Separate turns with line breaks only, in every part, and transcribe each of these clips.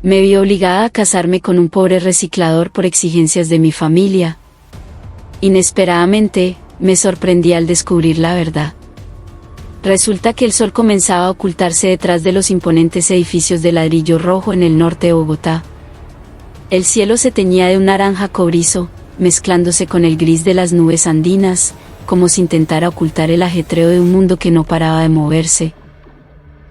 Me vi obligada a casarme con un pobre reciclador por exigencias de mi familia. Inesperadamente, me sorprendí al descubrir la verdad. Resulta que el sol comenzaba a ocultarse detrás de los imponentes edificios de ladrillo rojo en el norte de Bogotá. El cielo se teñía de un naranja cobrizo, mezclándose con el gris de las nubes andinas, como si intentara ocultar el ajetreo de un mundo que no paraba de moverse.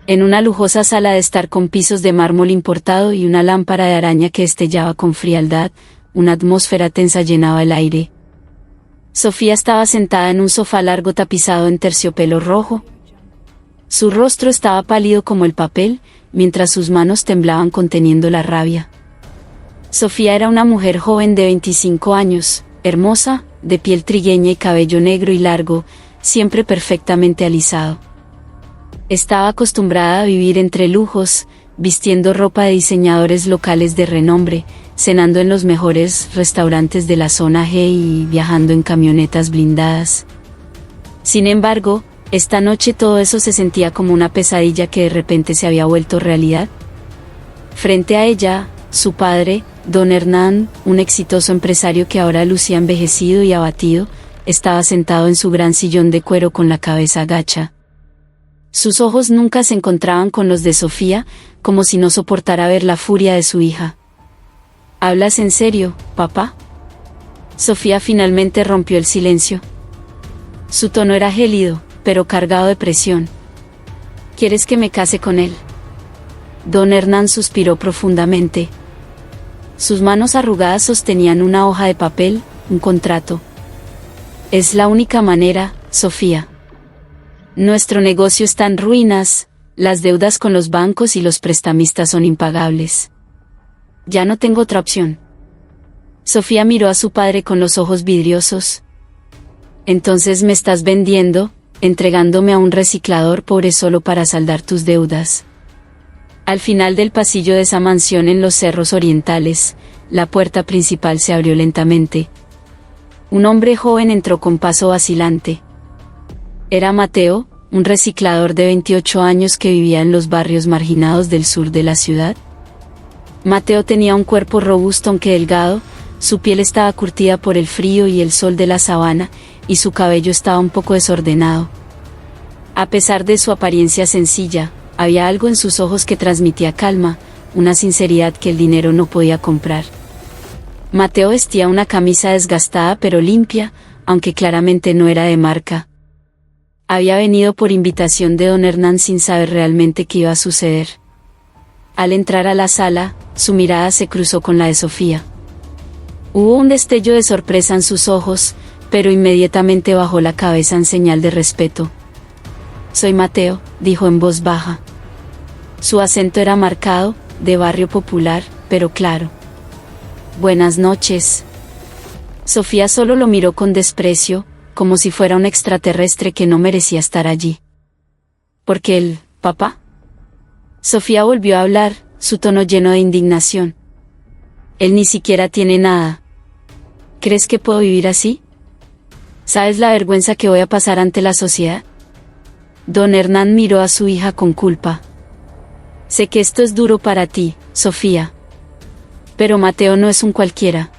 En una lujosa sala de estar con pisos de mármol importado y una lámpara de araña que destellaba con frialdad, una atmósfera tensa llenaba el aire. Sofía estaba sentada en un sofá largo tapizado en terciopelo rojo. Su rostro estaba pálido como el papel, mientras sus manos temblaban conteniendo la rabia. Sofía era una mujer joven de 25 años, hermosa, de piel trigueña y cabello negro y largo, siempre perfectamente alisado. Estaba acostumbrada a vivir entre lujos, vistiendo ropa de diseñadores locales de renombre, cenando en los mejores restaurantes de la zona G y viajando en camionetas blindadas. Sin embargo, esta noche todo eso se sentía como una pesadilla que de repente se había vuelto realidad. Frente a ella, su padre, don Hernán, un exitoso empresario que ahora lucía envejecido y abatido, estaba sentado en su gran sillón de cuero con la cabeza gacha. Sus ojos nunca se encontraban con los de Sofía, como si no soportara ver la furia de su hija. ¿Hablas en serio, papá? Sofía finalmente rompió el silencio. Su tono era gélido, pero cargado de presión. ¿Quieres que me case con él? Don Hernán suspiró profundamente. Sus manos arrugadas sostenían una hoja de papel, un contrato. Es la única manera, Sofía. Nuestro negocio está en ruinas, las deudas con los bancos y los prestamistas son impagables. Ya no tengo otra opción. Sofía miró a su padre con los ojos vidriosos. Entonces me estás vendiendo, entregándome a un reciclador pobre solo para saldar tus deudas. Al final del pasillo de esa mansión en los cerros orientales, la puerta principal se abrió lentamente. Un hombre joven entró con paso vacilante. Era Mateo, un reciclador de 28 años que vivía en los barrios marginados del sur de la ciudad. Mateo tenía un cuerpo robusto aunque delgado, su piel estaba curtida por el frío y el sol de la sabana, y su cabello estaba un poco desordenado. A pesar de su apariencia sencilla, había algo en sus ojos que transmitía calma, una sinceridad que el dinero no podía comprar. Mateo vestía una camisa desgastada pero limpia, aunque claramente no era de marca. Había venido por invitación de don Hernán sin saber realmente qué iba a suceder. Al entrar a la sala, su mirada se cruzó con la de Sofía. Hubo un destello de sorpresa en sus ojos, pero inmediatamente bajó la cabeza en señal de respeto. Soy Mateo, dijo en voz baja. Su acento era marcado, de barrio popular, pero claro. Buenas noches. Sofía solo lo miró con desprecio, como si fuera un extraterrestre que no merecía estar allí. ¿Por qué él, papá? Sofía volvió a hablar, su tono lleno de indignación. Él ni siquiera tiene nada. ¿Crees que puedo vivir así? ¿Sabes la vergüenza que voy a pasar ante la sociedad? Don Hernán miró a su hija con culpa. Sé que esto es duro para ti, Sofía. Pero Mateo no es un cualquiera.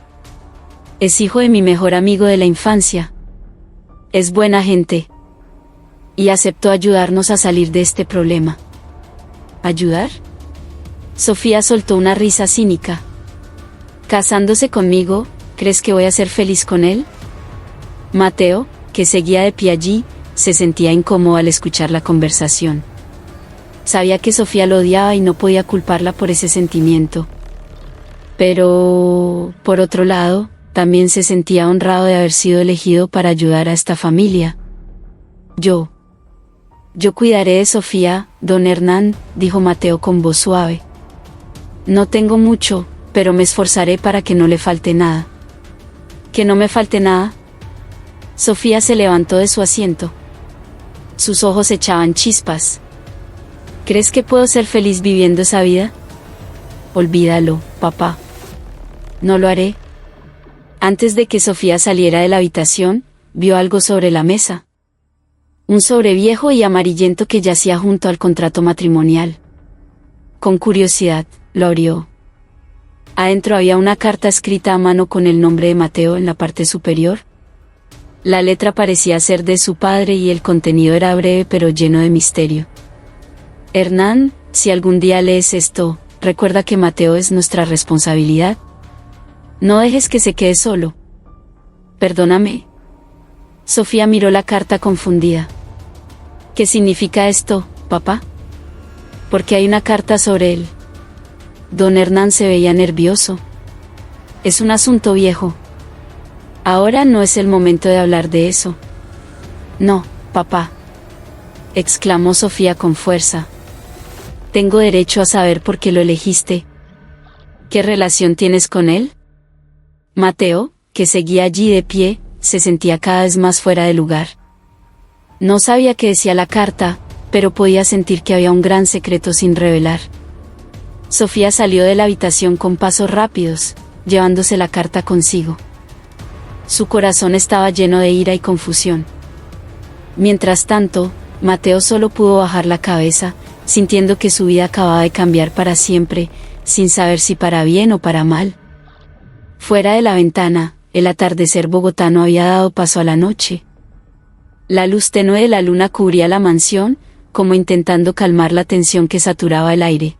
Es hijo de mi mejor amigo de la infancia. Es buena gente. Y aceptó ayudarnos a salir de este problema. ¿Ayudar? Sofía soltó una risa cínica. ¿Casándose conmigo, crees que voy a ser feliz con él? Mateo, que seguía de pie allí, se sentía incómodo al escuchar la conversación. Sabía que Sofía lo odiaba y no podía culparla por ese sentimiento. Pero, por otro lado, también se sentía honrado de haber sido elegido para ayudar a esta familia. Yo cuidaré de Sofía, don Hernán, dijo Mateo con voz suave. No tengo mucho, pero me esforzaré para que no le falte nada. ¿Que no me falte nada? Sofía se levantó de su asiento. Sus ojos echaban chispas. ¿Crees que puedo ser feliz viviendo esa vida? Olvídalo, papá. No lo haré. Antes de que Sofía saliera de la habitación, vio algo sobre la mesa. Un sobre viejo y amarillento que yacía junto al contrato matrimonial. Con curiosidad, lo abrió. Adentro había una carta escrita a mano con el nombre de Mateo en la parte superior. La letra parecía ser de su padre y el contenido era breve pero lleno de misterio. Hernán, si algún día lees esto, recuerda que Mateo es nuestra responsabilidad. No dejes que se quede solo. Perdóname. Sofía miró la carta confundida. ¿Qué significa esto, papá? Porque hay una carta sobre él. Don Hernán se veía nervioso. Es un asunto viejo. Ahora no es el momento de hablar de eso. No, papá, exclamó Sofía con fuerza. Tengo derecho a saber por qué lo elegiste. ¿Qué relación tienes con él? Mateo, que seguía allí de pie, se sentía cada vez más fuera de lugar. No sabía qué decía la carta, pero podía sentir que había un gran secreto sin revelar. Sofía salió de la habitación con pasos rápidos, llevándose la carta consigo. Su corazón estaba lleno de ira y confusión. Mientras tanto, Mateo solo pudo bajar la cabeza, sintiendo que su vida acababa de cambiar para siempre, sin saber si para bien o para mal. Fuera de la ventana, el atardecer bogotano había dado paso a la noche. La luz tenue de la luna cubría la mansión, como intentando calmar la tensión que saturaba el aire.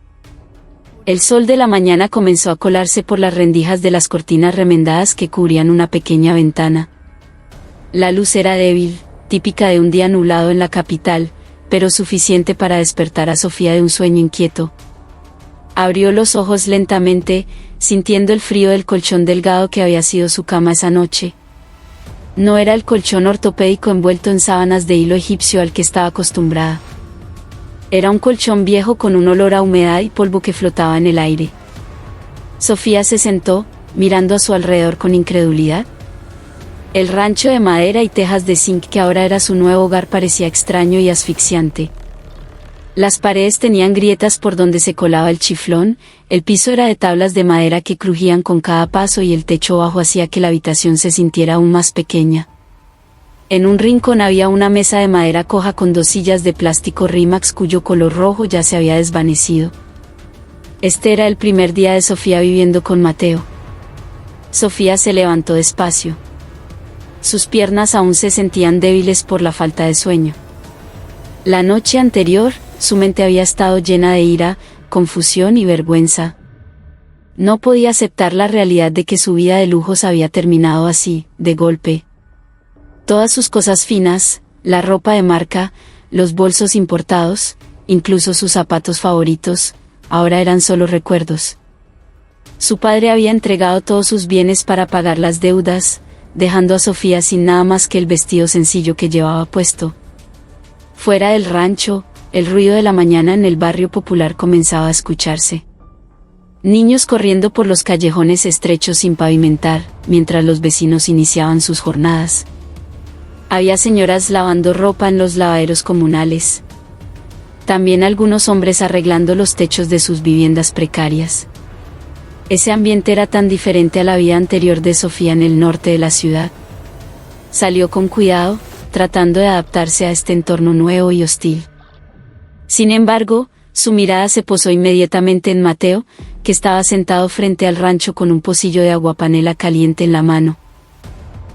El sol de la mañana comenzó a colarse por las rendijas de las cortinas remendadas que cubrían una pequeña ventana. La luz era débil, típica de un día nublado en la capital, pero suficiente para despertar a Sofía de un sueño inquieto. Abrió los ojos lentamente, sintiendo el frío del colchón delgado que había sido su cama esa noche. No era el colchón ortopédico envuelto en sábanas de hilo egipcio al que estaba acostumbrada. Era un colchón viejo con un olor a humedad y polvo que flotaba en el aire. Sofía se sentó, mirando a su alrededor con incredulidad. El rancho de madera y tejas de zinc que ahora era su nuevo hogar parecía extraño y asfixiante. Las paredes tenían grietas por donde se colaba el chiflón, el piso era de tablas de madera que crujían con cada paso y el techo bajo hacía que la habitación se sintiera aún más pequeña. En un rincón había una mesa de madera coja con 2 sillas de plástico Rimax cuyo color rojo ya se había desvanecido. Este era el primer día de Sofía viviendo con Mateo. Sofía se levantó despacio. Sus piernas aún se sentían débiles por la falta de sueño. La noche anterior, su mente había estado llena de ira, confusión y vergüenza. No podía aceptar la realidad de que su vida de lujos había terminado así, de golpe. Todas sus cosas finas, la ropa de marca, los bolsos importados, incluso sus zapatos favoritos, ahora eran solo recuerdos. Su padre había entregado todos sus bienes para pagar las deudas, dejando a Sofía sin nada más que el vestido sencillo que llevaba puesto. Fuera del rancho, el ruido de la mañana en el barrio popular comenzaba a escucharse. Niños corriendo por los callejones estrechos sin pavimentar, mientras los vecinos iniciaban sus jornadas. Había señoras lavando ropa en los lavaderos comunales. También algunos hombres arreglando los techos de sus viviendas precarias. Ese ambiente era tan diferente a la vida anterior de Sofía en el norte de la ciudad. Salió con cuidado, tratando de adaptarse a este entorno nuevo y hostil. Sin embargo, su mirada se posó inmediatamente en Mateo, que estaba sentado frente al rancho con un pocillo de aguapanela caliente en la mano.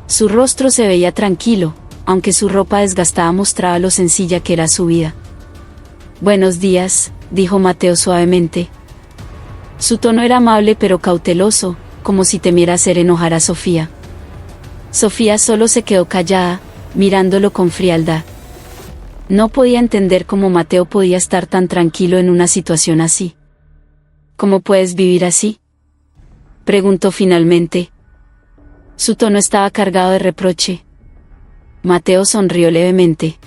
Su rostro se veía tranquilo, aunque su ropa desgastada mostraba lo sencilla que era su vida. «Buenos días», dijo Mateo suavemente. Su tono era amable pero cauteloso, como si temiera hacer enojar a Sofía. Sofía solo se quedó callada, mirándolo con frialdad. No podía entender cómo Mateo podía estar tan tranquilo en una situación así. «¿Cómo puedes vivir así?», preguntó finalmente. Su tono estaba cargado de reproche. Mateo sonrió levemente.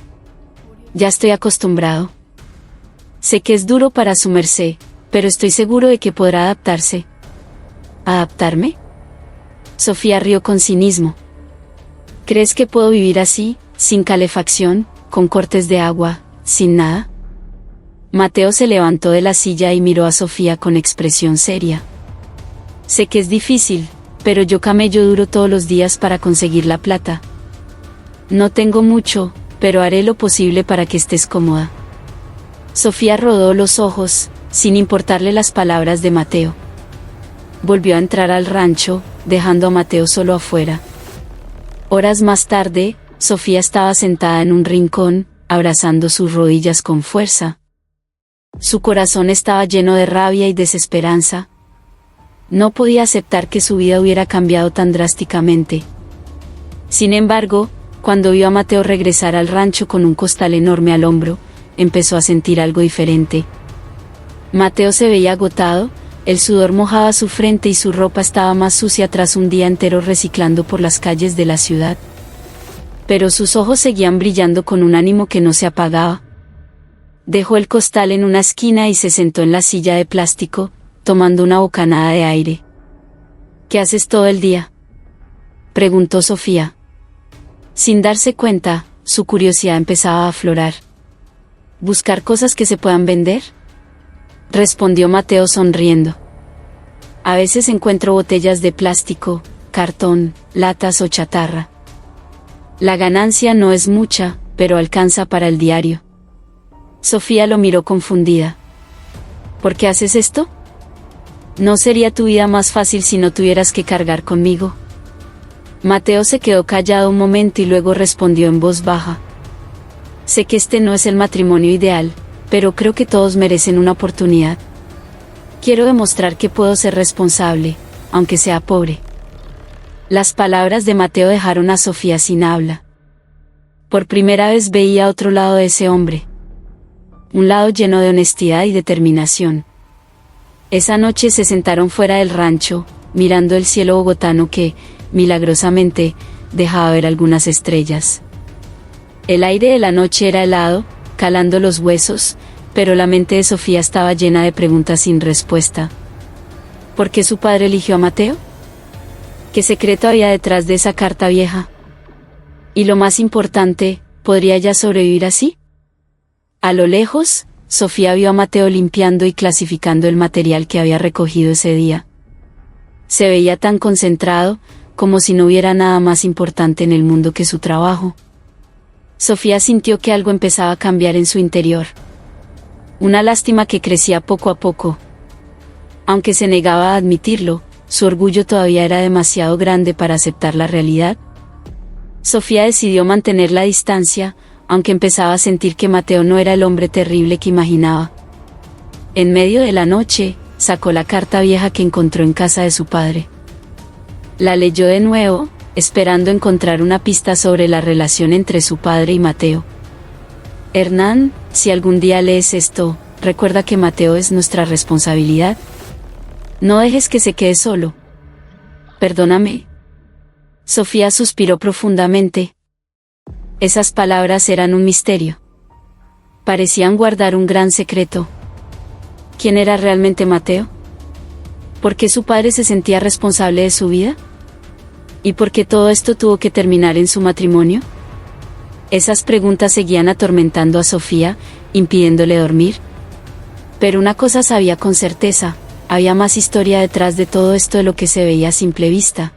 «Ya estoy acostumbrado. Sé que es duro para su merced, pero estoy seguro de que podrá adaptarse». «¿Adaptarme?». Sofía rió con cinismo. «¿Crees que puedo vivir así, sin calefacción, con cortes de agua, sin nada?». Mateo se levantó de la silla y miró a Sofía con expresión seria. «Sé que es difícil, pero yo camello duro todos los días para conseguir la plata. No tengo mucho, pero haré lo posible para que estés cómoda». Sofía rodó los ojos, sin importarle las palabras de Mateo. volvió a entrar al rancho, dejando a Mateo solo afuera. Horas más tarde, Sofía estaba sentada en un rincón, abrazando sus rodillas con fuerza. Su corazón estaba lleno de rabia y desesperanza. No podía aceptar que su vida hubiera cambiado tan drásticamente. Sin embargo, cuando vio a Mateo regresar al rancho con un costal enorme al hombro, empezó a sentir algo diferente. Mateo se veía agotado, el sudor mojaba su frente y su ropa estaba más sucia tras un día entero reciclando por las calles de la ciudad. Pero sus ojos seguían brillando con un ánimo que no se apagaba. Dejó el costal en una esquina y se sentó en la silla de plástico, tomando una bocanada de aire. ¿Qué haces todo el día?, preguntó Sofía. Sin darse cuenta, su curiosidad empezaba a aflorar. ¿Buscar cosas que se puedan vender?, respondió Mateo sonriendo. A veces encuentro botellas de plástico, cartón, latas o chatarra. La ganancia no es mucha, pero alcanza para el diario. Sofía lo miró confundida. ¿Por qué haces esto? ¿No sería tu vida más fácil si no tuvieras que cargar conmigo? Mateo se quedó callado un momento y luego respondió en voz baja. Sé que este no es el matrimonio ideal, pero creo que todos merecen una oportunidad. Quiero demostrar que puedo ser responsable, aunque sea pobre. Las palabras de Mateo dejaron a Sofía sin habla. Por primera vez veía otro lado de ese hombre. Un lado lleno de honestidad y determinación. Esa noche se sentaron fuera del rancho, mirando el cielo bogotano que, milagrosamente, dejaba ver algunas estrellas. El aire de la noche era helado, calando los huesos, pero la mente de Sofía estaba llena de preguntas sin respuesta. ¿Por qué su padre eligió a Mateo? ¿Qué secreto había detrás de esa carta vieja? Y lo más importante, ¿podría ella sobrevivir así? A lo lejos, Sofía vio a Mateo limpiando y clasificando el material que había recogido ese día. Se veía tan concentrado, como si no hubiera nada más importante en el mundo que su trabajo. Sofía sintió que algo empezaba a cambiar en su interior. Una lástima que crecía poco a poco. Aunque se negaba a admitirlo, su orgullo todavía era demasiado grande para aceptar la realidad. Sofía decidió mantener la distancia, aunque empezaba a sentir que Mateo no era el hombre terrible que imaginaba. En medio de la noche, sacó la carta vieja que encontró en casa de su padre. La leyó de nuevo, esperando encontrar una pista sobre la relación entre su padre y Mateo. Hernán, si algún día lees esto, recuerda que Mateo es nuestra responsabilidad. No dejes que se quede solo. Perdóname. Sofía suspiró profundamente. Esas palabras eran un misterio. Parecían guardar un gran secreto. ¿Quién era realmente Mateo? ¿Por qué su padre se sentía responsable de su vida? ¿Y por qué todo esto tuvo que terminar en su matrimonio? Esas preguntas seguían atormentando a Sofía, impidiéndole dormir. Pero una cosa sabía con certeza, había más historia detrás de todo esto de lo que se veía a simple vista.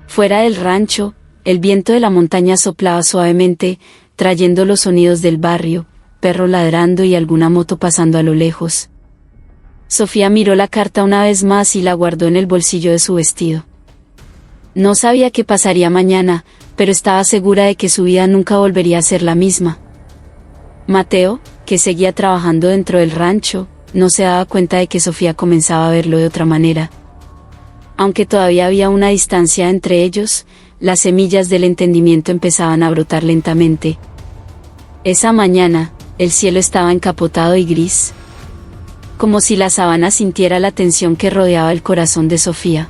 Fuera del rancho, el viento de la montaña soplaba suavemente, trayendo los sonidos del barrio, perro ladrando y alguna moto pasando a lo lejos. Sofía miró la carta una vez más y la guardó en el bolsillo de su vestido. No sabía qué pasaría mañana, pero estaba segura de que su vida nunca volvería a ser la misma. Mateo, que seguía trabajando dentro del rancho, no se daba cuenta de que Sofía comenzaba a verlo de otra manera. Aunque todavía había una distancia entre ellos, las semillas del entendimiento empezaban a brotar lentamente. Esa mañana, el cielo estaba encapotado y gris. Como si la sabana sintiera la tensión que rodeaba el corazón de Sofía.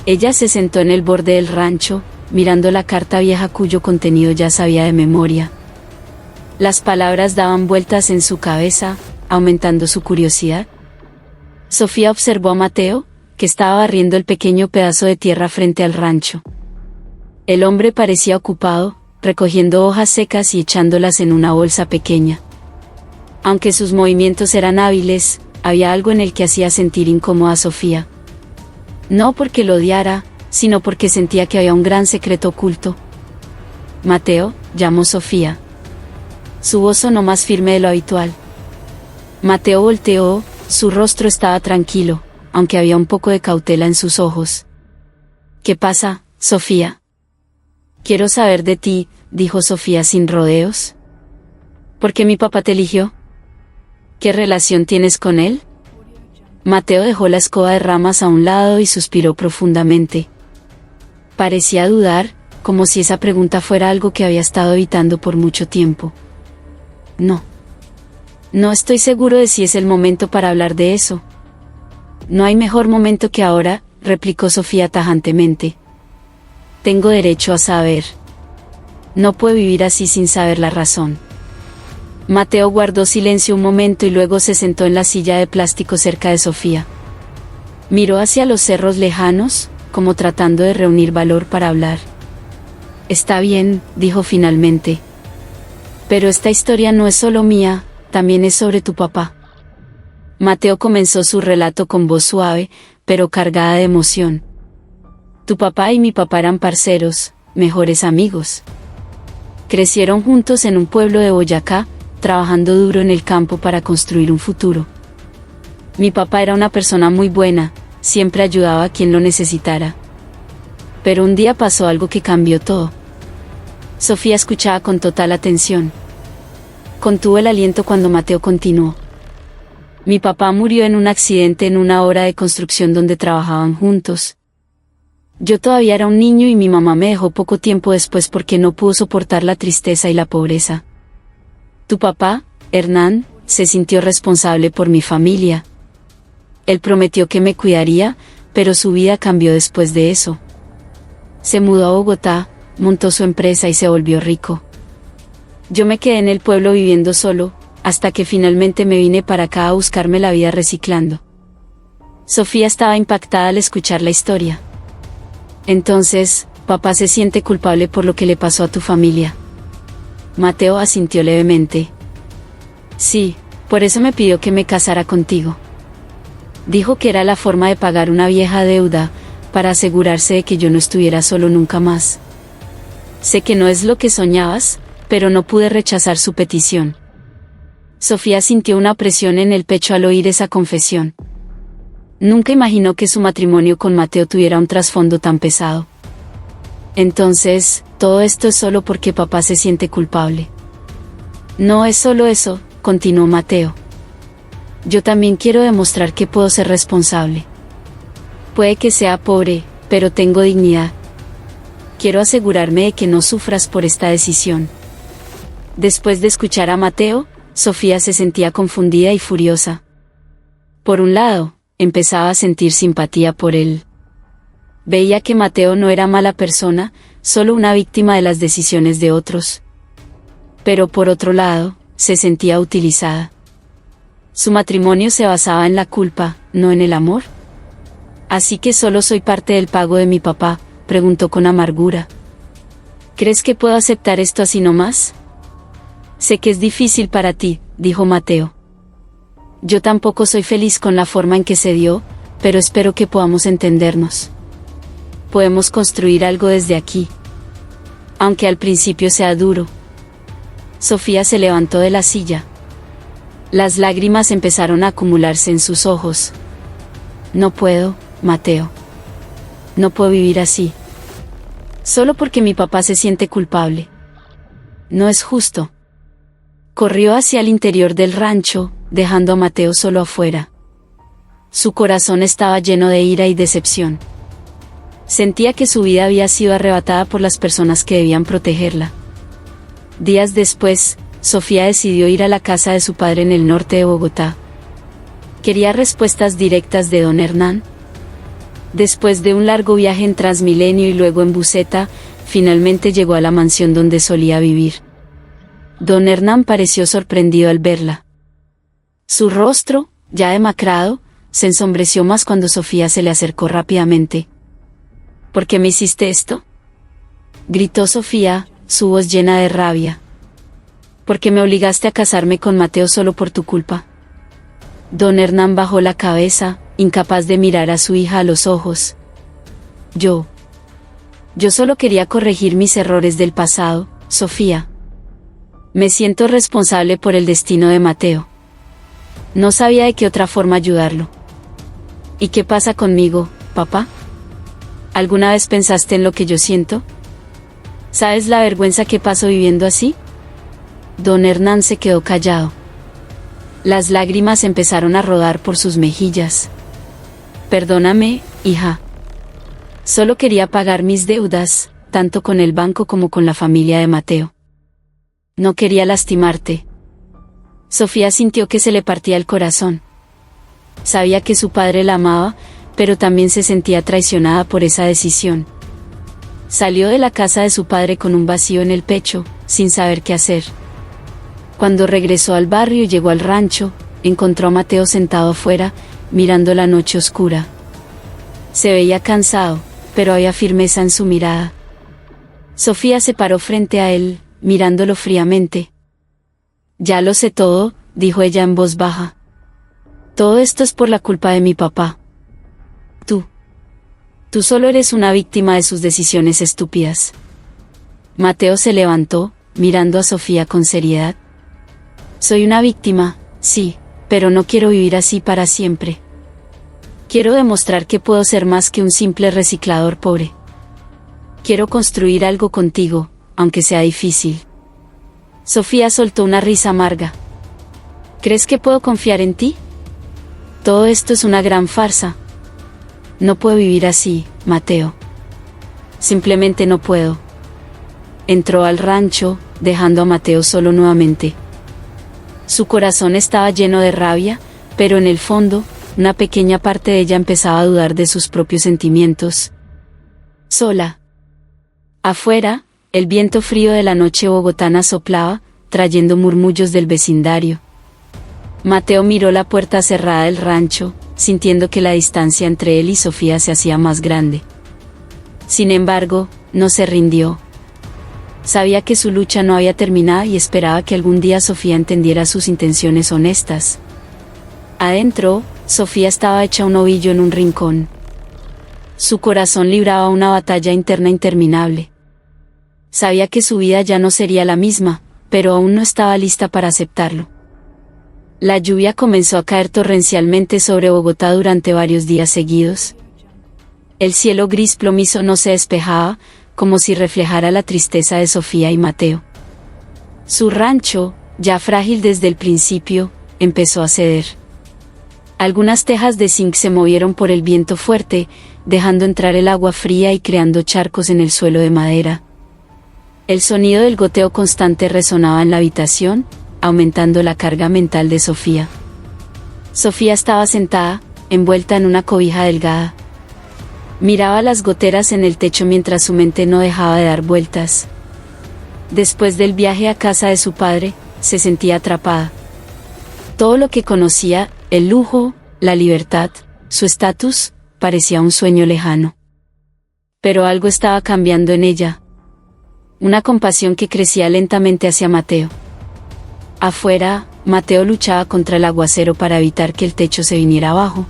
Ella se sentó en el borde del rancho, mirando la carta vieja cuyo contenido ya sabía de memoria. Las palabras daban vueltas en su cabeza, aumentando su curiosidad. Sofía observó a Mateo, que estaba barriendo el pequeño pedazo de tierra frente al rancho. El hombre parecía ocupado, recogiendo hojas secas y echándolas en una bolsa pequeña. Aunque sus movimientos eran hábiles, había algo en él que hacía sentir incómoda a Sofía. No porque lo odiara, sino porque sentía que había un gran secreto oculto. Mateo, llamó Sofía. Su voz sonó más firme de lo habitual. Mateo volteó, su rostro estaba tranquilo, aunque había un poco de cautela en sus ojos. ¿Qué pasa, Sofía? Quiero saber de ti, dijo Sofía sin rodeos. ¿Por qué mi papá te eligió? ¿Qué relación tienes con él? Mateo dejó la escoba de ramas a un lado y suspiró profundamente. Parecía dudar, como si esa pregunta fuera algo que había estado evitando por mucho tiempo. No. No estoy seguro de si es el momento para hablar de eso. No hay mejor momento que ahora, replicó Sofía tajantemente. Tengo derecho a saber. No puedo vivir así sin saber la razón. Mateo guardó silencio un momento y luego se sentó en la silla de plástico cerca de Sofía. Miró hacia los cerros lejanos, como tratando de reunir valor para hablar. Está bien, dijo finalmente. Pero esta historia no es solo mía, también es sobre tu papá. Mateo comenzó su relato con voz suave, pero cargada de emoción. Tu papá y mi papá eran parceros, mejores amigos. Crecieron juntos en un pueblo de Boyacá, trabajando duro en el campo para construir un futuro. Mi papá era una persona muy buena, siempre ayudaba a quien lo necesitara. Pero un día pasó algo que cambió todo. Sofía escuchaba con total atención. Contuvo el aliento cuando Mateo continuó. Mi papá murió en un accidente en una obra de construcción donde trabajaban juntos. Yo todavía era un niño y mi mamá me dejó poco tiempo después porque no pudo soportar la tristeza y la pobreza. Tu papá, Hernán, se sintió responsable por mi familia. Él prometió que me cuidaría, pero su vida cambió después de eso. Se mudó a Bogotá, montó su empresa y se volvió rico. Yo me quedé en el pueblo viviendo solo, hasta que finalmente me vine para acá a buscarme la vida reciclando. Sofía estaba impactada al escuchar la historia. Entonces, papá se siente culpable por lo que le pasó a tu familia. Mateo asintió levemente. Sí, por eso me pidió que me casara contigo. Dijo que era la forma de pagar una vieja deuda, para asegurarse de que yo no estuviera solo nunca más. Sé que no es lo que soñabas, pero no pude rechazar su petición. Sofía sintió una presión en el pecho al oír esa confesión. Nunca imaginó que su matrimonio con Mateo tuviera un trasfondo tan pesado. Entonces, todo esto es solo porque papá se siente culpable. No es solo eso, continuó Mateo. Yo también quiero demostrar que puedo ser responsable. Puede que sea pobre, pero tengo dignidad. Quiero asegurarme de que no sufras por esta decisión. Después de escuchar a Mateo, Sofía se sentía confundida y furiosa. Por un lado, empezaba a sentir simpatía por él. Veía que Mateo no era mala persona, solo una víctima de las decisiones de otros. Pero por otro lado, se sentía utilizada. Su matrimonio se basaba en la culpa, no en el amor. Así que solo soy parte del pago de mi papá, preguntó con amargura. ¿Crees que puedo aceptar esto así nomás? Sé que es difícil para ti, dijo Mateo. Yo tampoco soy feliz con la forma en que se dio, pero espero que podamos entendernos. Podemos construir algo desde aquí. Aunque al principio sea duro. Sofía se levantó de la silla. Las lágrimas empezaron a acumularse en sus ojos. No puedo, Mateo. No puedo vivir así. Solo porque mi papá se siente culpable. No es justo. Corrió hacia el interior del rancho, dejando a Mateo solo afuera. Su corazón estaba lleno de ira y decepción. Sentía que su vida había sido arrebatada por las personas que debían protegerla. Días después, Sofía decidió ir a la casa de su padre en el norte de Bogotá. Quería respuestas directas de don Hernán. Después de un largo viaje en Transmilenio y luego en buseta, finalmente llegó a la mansión donde solía vivir. Don Hernán pareció sorprendido al verla. Su rostro, ya demacrado, se ensombreció más cuando Sofía se le acercó rápidamente. ¿Por qué me hiciste esto?, gritó Sofía, su voz llena de rabia. ¿Por qué me obligaste a casarme con Mateo solo por tu culpa? Don Hernán bajó la cabeza, incapaz de mirar a su hija a los ojos. Yo solo quería corregir mis errores del pasado, Sofía. Me siento responsable por el destino de Mateo. No sabía de qué otra forma ayudarlo. ¿Y qué pasa conmigo, papá? ¿Alguna vez pensaste en lo que yo siento? ¿Sabes la vergüenza que paso viviendo así? Don Hernán se quedó callado. Las lágrimas empezaron a rodar por sus mejillas. Perdóname, hija. Solo quería pagar mis deudas, tanto con el banco como con la familia de Mateo. No quería lastimarte. Sofía sintió que se le partía el corazón. Sabía que su padre la amaba, pero también se sentía traicionada por esa decisión. Salió de la casa de su padre con un vacío en el pecho, sin saber qué hacer. Cuando regresó al barrio y llegó al rancho, encontró a Mateo sentado afuera, mirando la noche oscura. Se veía cansado, pero había firmeza en su mirada. Sofía se paró frente a él, mirándolo fríamente. Ya lo sé todo, dijo ella en voz baja. Todo esto es por la culpa de mi papá. Tú solo eres una víctima de sus decisiones estúpidas. Mateo se levantó, mirando a Sofía con seriedad. Soy una víctima, sí, pero no quiero vivir así para siempre. Quiero demostrar que puedo ser más que un simple reciclador pobre. Quiero construir algo contigo, aunque sea difícil. Sofía soltó una risa amarga. ¿Crees que puedo confiar en ti? Todo esto es una gran farsa. No puedo vivir así, Mateo. Simplemente no puedo. Entró al rancho, dejando a Mateo solo nuevamente. Su corazón estaba lleno de rabia, pero en el fondo, una pequeña parte de ella empezaba a dudar de sus propios sentimientos. Sola. Afuera, el viento frío de la noche bogotana soplaba, trayendo murmullos del vecindario. Mateo miró la puerta cerrada del rancho, sintiendo que la distancia entre él y Sofía se hacía más grande. Sin embargo, no se rindió. Sabía que su lucha no había terminado y esperaba que algún día Sofía entendiera sus intenciones honestas. Adentro, Sofía estaba hecha un ovillo en un rincón. Su corazón libraba una batalla interna interminable. Sabía que su vida ya no sería la misma, pero aún no estaba lista para aceptarlo. La lluvia comenzó a caer torrencialmente sobre Bogotá durante varios días seguidos. El cielo gris plomizo no se despejaba, como si reflejara la tristeza de Sofía y Mateo. Su rancho, ya frágil desde el principio, empezó a ceder. Algunas tejas de zinc se movieron por el viento fuerte, dejando entrar el agua fría y creando charcos en el suelo de madera. El sonido del goteo constante resonaba en la habitación, aumentando la carga mental de Sofía. Sofía estaba sentada, envuelta en una cobija delgada. Miraba las goteras en el techo mientras su mente no dejaba de dar vueltas. Después del viaje a casa de su padre, se sentía atrapada. Todo lo que conocía, el lujo, la libertad, su estatus, parecía un sueño lejano. Pero algo estaba cambiando en ella. Una compasión que crecía lentamente hacia Mateo. Afuera, Mateo luchaba contra el aguacero para evitar que el techo se viniera abajo.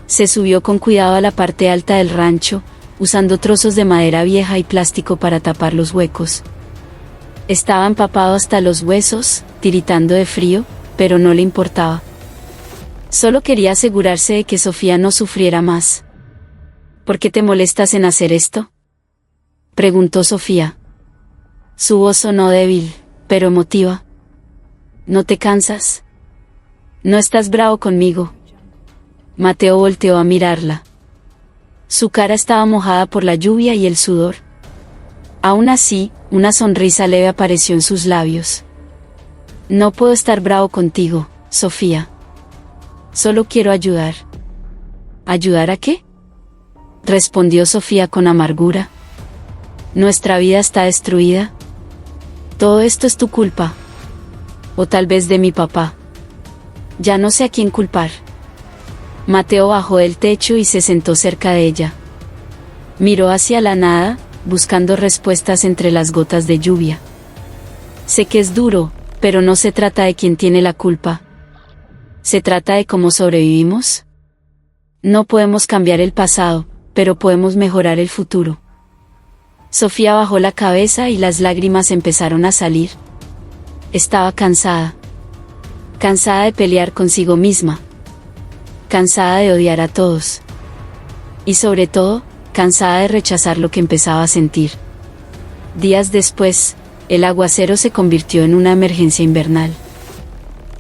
Se subió con cuidado a la parte alta del rancho, usando trozos de madera vieja y plástico para tapar los huecos. Estaba empapado hasta los huesos, tiritando de frío, pero no le importaba. Solo quería asegurarse de que Sofía no sufriera más. ¿Por qué te molestas en hacer esto?, preguntó Sofía. Su voz sonó débil, pero emotiva. ¿No te cansas? ¿No estás bravo conmigo? Mateo volteó a mirarla. Su cara estaba mojada por la lluvia y el sudor. Aún así, una sonrisa leve apareció en sus labios. No puedo estar bravo contigo, Sofía. Solo quiero ayudar. ¿Ayudar a qué?, respondió Sofía con amargura. Nuestra vida está destruida. Todo esto es tu culpa. O tal vez de mi papá. Ya no sé a quién culpar. Mateo bajó del techo y se sentó cerca de ella. Miró hacia la nada, buscando respuestas entre las gotas de lluvia. Sé que es duro, pero no se trata de quién tiene la culpa. Se trata de cómo sobrevivimos. No podemos cambiar el pasado, pero podemos mejorar el futuro. Sofía bajó la cabeza y las lágrimas empezaron a salir. Estaba cansada. Cansada de pelear consigo misma. cansada de odiar a todos. Y sobre todo, cansada de rechazar lo que empezaba a sentir. Días después, el aguacero se convirtió en una emergencia invernal.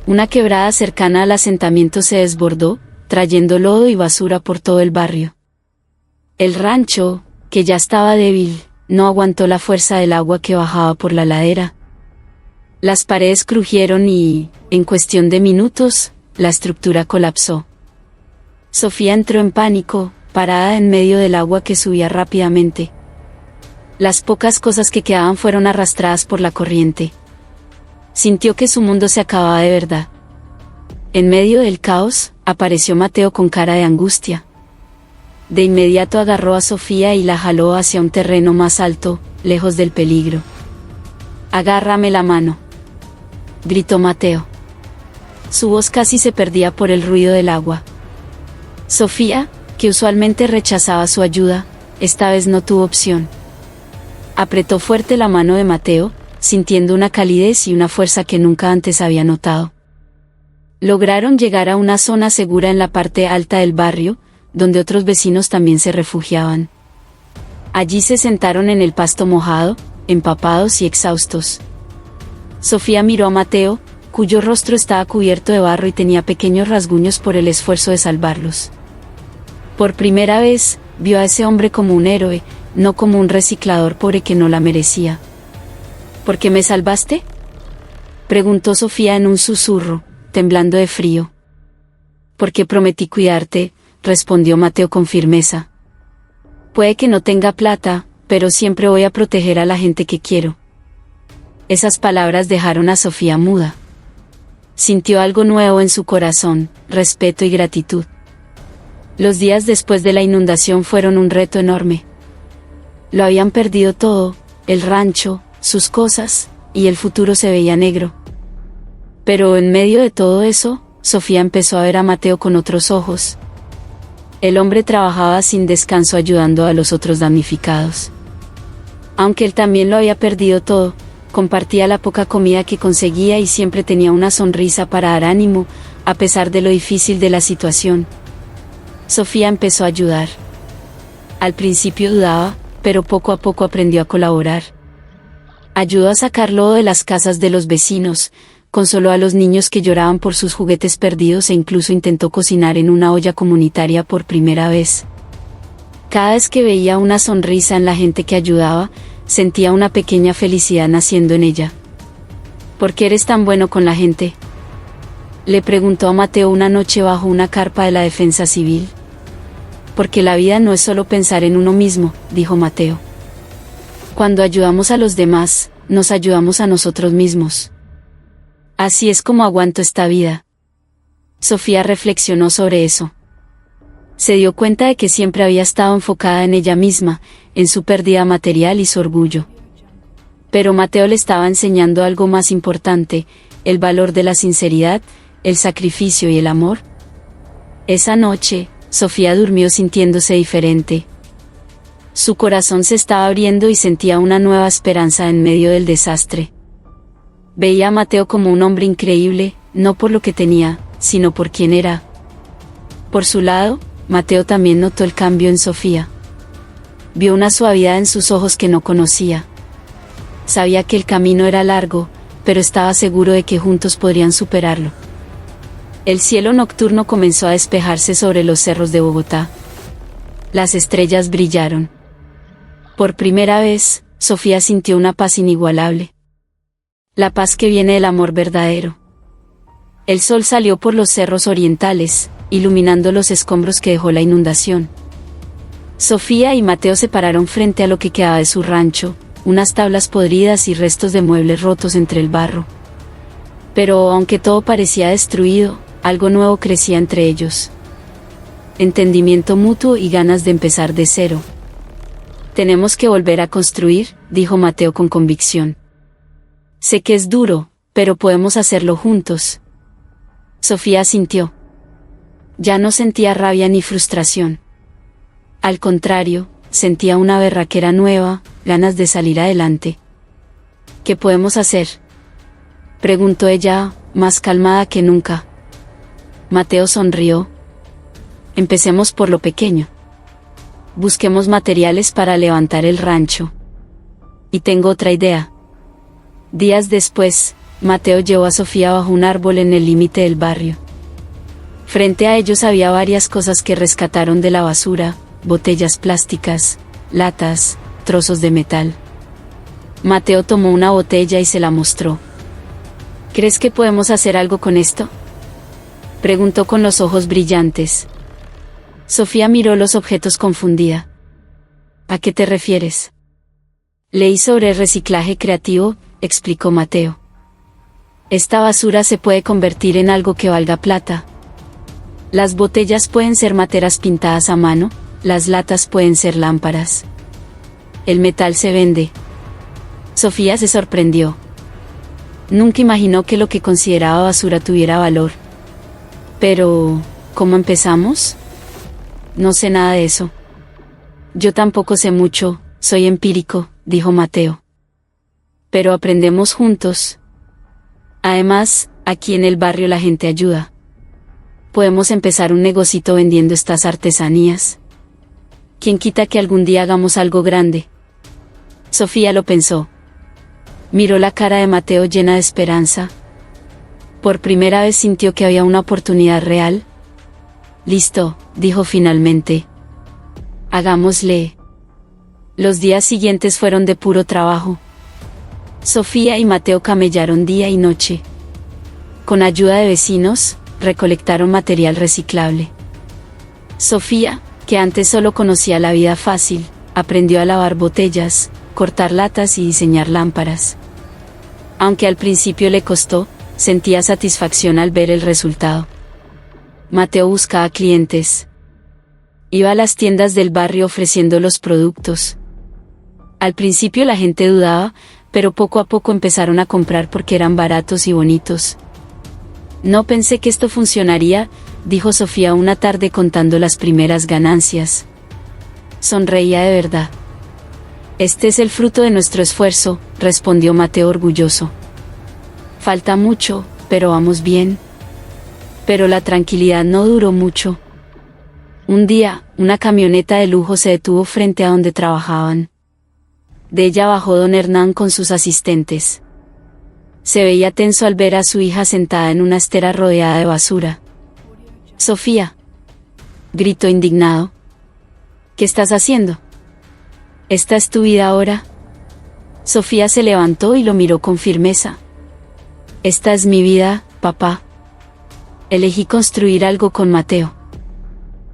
Una quebrada cercana al asentamiento se desbordó, trayendo lodo y basura por todo el barrio. El rancho, que ya estaba débil, no aguantó la fuerza del agua que bajaba por la ladera. Las paredes crujieron y, en cuestión de minutos, la estructura colapsó. Sofía entró en pánico, parada en medio del agua que subía rápidamente. Las pocas cosas que quedaban fueron arrastradas por la corriente. Sintió que su mundo se acababa de verdad. En medio del caos, apareció Mateo con cara de angustia. De inmediato agarró a Sofía y la jaló hacia un terreno más alto, lejos del peligro. «Agárrame la mano», gritó Mateo. Su voz casi se perdía por el ruido del agua. Sofía, que usualmente rechazaba su ayuda, esta vez no tuvo opción. Apretó fuerte la mano de Mateo, sintiendo una calidez y una fuerza que nunca antes había notado. Lograron llegar a una zona segura en la parte alta del barrio, donde otros vecinos también se refugiaban. Allí se sentaron en el pasto mojado, empapados y exhaustos. Sofía miró a Mateo, cuyo rostro estaba cubierto de barro y tenía pequeños rasguños por el esfuerzo de salvarlos. Por primera vez, vio a ese hombre como un héroe, no como un reciclador pobre que no la merecía. ¿Por qué me salvaste?, preguntó Sofía en un susurro, temblando de frío. Porque prometí cuidarte, respondió Mateo con firmeza. Puede que no tenga plata, pero siempre voy a proteger a la gente que quiero. Esas palabras dejaron a Sofía muda. Sintió algo nuevo en su corazón, respeto y gratitud. Los días después de la inundación fueron un reto enorme. Lo habían perdido todo, el rancho, sus cosas, y el futuro se veía negro. Pero en medio de todo eso, Sofía empezó a ver a Mateo con otros ojos. El hombre trabajaba sin descanso ayudando a los otros damnificados. Aunque él también lo había perdido todo, compartía la poca comida que conseguía y siempre tenía una sonrisa para dar ánimo, a pesar de lo difícil de la situación. Sofía empezó a ayudar. Al principio dudaba, pero poco a poco aprendió a colaborar. Ayudó a sacar lodo de las casas de los vecinos, consoló a los niños que lloraban por sus juguetes perdidos e incluso intentó cocinar en una olla comunitaria por primera vez. Cada vez que veía una sonrisa en la gente que ayudaba, sentía una pequeña felicidad naciendo en ella. ¿Por qué eres tan bueno con la gente?, le preguntó a Mateo una noche bajo una carpa de la Defensa Civil. Porque la vida no es solo pensar en uno mismo, dijo Mateo. Cuando ayudamos a los demás, nos ayudamos a nosotros mismos. Así es como aguanto esta vida. Sofía reflexionó sobre eso. Se dio cuenta de que siempre había estado enfocada en ella misma, en su pérdida material y su orgullo. Pero Mateo le estaba enseñando algo más importante, el valor de la sinceridad, el sacrificio y el amor. Esa noche, Sofía durmió sintiéndose diferente. Su corazón se estaba abriendo y sentía una nueva esperanza en medio del desastre. Veía a Mateo como un hombre increíble, no por lo que tenía, sino por quién era. Por su lado, Mateo también notó el cambio en Sofía. Vio una suavidad en sus ojos que no conocía. Sabía que el camino era largo, pero estaba seguro de que juntos podrían superarlo. El cielo nocturno comenzó a despejarse sobre los cerros de Bogotá. Las estrellas brillaron. Por primera vez, Sofía sintió una paz inigualable. La paz que viene del amor verdadero. El sol salió por los cerros orientales, iluminando los escombros que dejó la inundación. Sofía y Mateo se pararon frente a lo que quedaba de su rancho, unas tablas podridas y restos de muebles rotos entre el barro. Pero aunque todo parecía destruido, algo nuevo crecía entre ellos. Entendimiento mutuo y ganas de empezar de cero. Tenemos que volver a construir, dijo Mateo con convicción. Sé que es duro, pero podemos hacerlo juntos. Sofía asintió. Ya no sentía rabia ni frustración. Al contrario, sentía una berraquera nueva, ganas de salir adelante. ¿Qué podemos hacer?, preguntó ella, más calmada que nunca. Mateo sonrió. Empecemos por lo pequeño. Busquemos materiales para levantar el rancho. Y tengo otra idea. Días después, Mateo llevó a Sofía bajo un árbol en el límite del barrio. Frente a ellos había varias cosas que rescataron de la basura: botellas plásticas, latas, trozos de metal. Mateo tomó una botella y se la mostró. ¿Crees que podemos hacer algo con esto?, preguntó con los ojos brillantes. Sofía miró los objetos confundida. ¿A qué te refieres? Leí sobre el reciclaje creativo, explicó Mateo. Esta basura se puede convertir en algo que valga plata. Las botellas pueden ser materas pintadas a mano, las latas pueden ser lámparas. El metal se vende. Sofía se sorprendió. Nunca imaginó que lo que consideraba basura tuviera valor. Pero, ¿cómo empezamos? No sé nada de eso. Yo tampoco sé mucho, soy empírico, dijo Mateo. Pero aprendemos juntos. Además, aquí en el barrio la gente ayuda. Podemos empezar un negocito vendiendo estas artesanías. ¿Quién quita que algún día hagamos algo grande? Sofía lo pensó. Miró la cara de Mateo llena de esperanza. Por primera vez sintió que había una oportunidad real. Listo, dijo finalmente. Hagámosle. Los días siguientes fueron de puro trabajo. Sofía y Mateo camellaron día y noche. Con ayuda de vecinos, recolectaron material reciclable. Sofía, que antes solo conocía la vida fácil, aprendió a lavar botellas, cortar latas y diseñar lámparas. Aunque al principio le costó, sentía satisfacción al ver el resultado. Mateo buscaba clientes. Iba a las tiendas del barrio ofreciendo los productos. Al principio la gente dudaba, pero poco a poco empezaron a comprar porque eran baratos y bonitos. No pensé que esto funcionaría, dijo Sofía una tarde contando las primeras ganancias. Sonreía de verdad. Este es el fruto de nuestro esfuerzo, respondió Mateo orgulloso. Falta mucho, pero vamos bien. Pero la tranquilidad no duró mucho. Un día, una camioneta de lujo se detuvo frente a donde trabajaban. De ella bajó don Hernán con sus asistentes. Se veía tenso al ver a su hija sentada en una estera rodeada de basura. Sofía, gritó indignado. ¿Qué estás haciendo? ¿Esta es tu vida ahora? Sofía se levantó y lo miró con firmeza. Esta es mi vida, papá. Elegí construir algo con Mateo.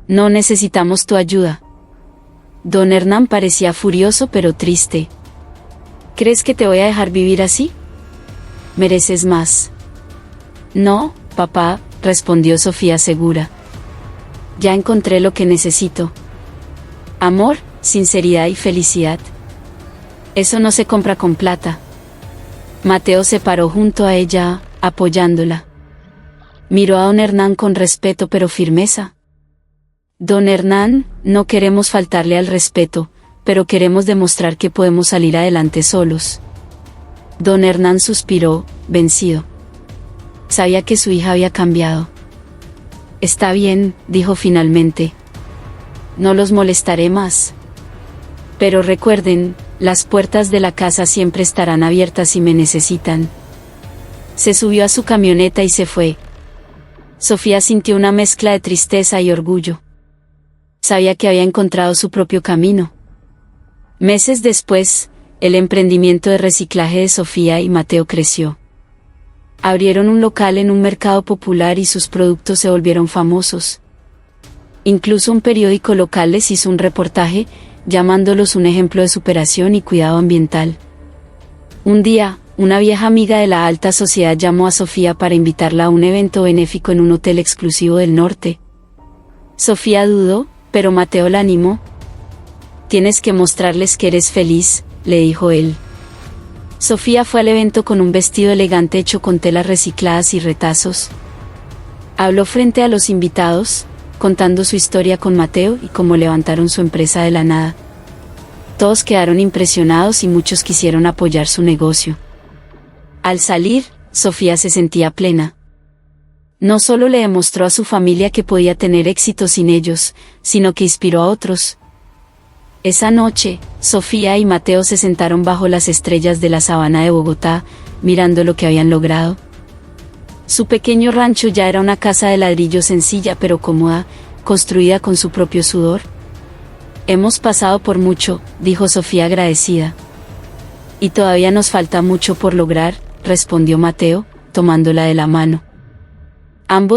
No necesitamos tu ayuda. Don Hernán parecía furioso pero triste. ¿Crees que te voy a dejar vivir así? Mereces más. No, papá, respondió Sofía segura. Ya encontré lo que necesito. Amor, sinceridad y felicidad. Eso no se compra con plata. Mateo se paró junto a ella, apoyándola. Miró a don Hernán con respeto pero firmeza. Don Hernán, no queremos faltarle al respeto, pero queremos demostrar que podemos salir adelante solos. Don Hernán suspiró, vencido. Sabía que su hija había cambiado. Está bien, dijo finalmente. No los molestaré más. Pero recuerden, las puertas de la casa siempre estarán abiertas si me necesitan. Se subió a su camioneta y se fue. Sofía sintió una mezcla de tristeza y orgullo. Sabía que había encontrado su propio camino. Meses después, el emprendimiento de reciclaje de Sofía y Mateo creció. Abrieron un local en un mercado popular y sus productos se volvieron famosos. Incluso un periódico local les hizo un reportaje, llamándolos un ejemplo de superación y cuidado ambiental. Un día, una vieja amiga de la alta sociedad llamó a Sofía para invitarla a un evento benéfico en un hotel exclusivo del norte. Sofía dudó, pero Mateo la animó. Tienes que mostrarles que eres feliz, le dijo él. Sofía fue al evento con un vestido elegante hecho con telas recicladas y retazos. Habló frente a los invitados, contando su historia con Mateo y cómo levantaron su empresa de la nada. Todos quedaron impresionados y muchos quisieron apoyar su negocio. Al salir, Sofía se sentía plena. No solo le demostró a su familia que podía tener éxito sin ellos, sino que inspiró a otros. Esa noche, Sofía y Mateo se sentaron bajo las estrellas de la sabana de Bogotá, mirando lo que habían logrado. Su pequeño rancho ya era una casa de ladrillo sencilla pero cómoda, construida con su propio sudor. Hemos pasado por mucho, dijo Sofía agradecida. Y todavía nos falta mucho por lograr, respondió Mateo, tomándola de la mano. Ambos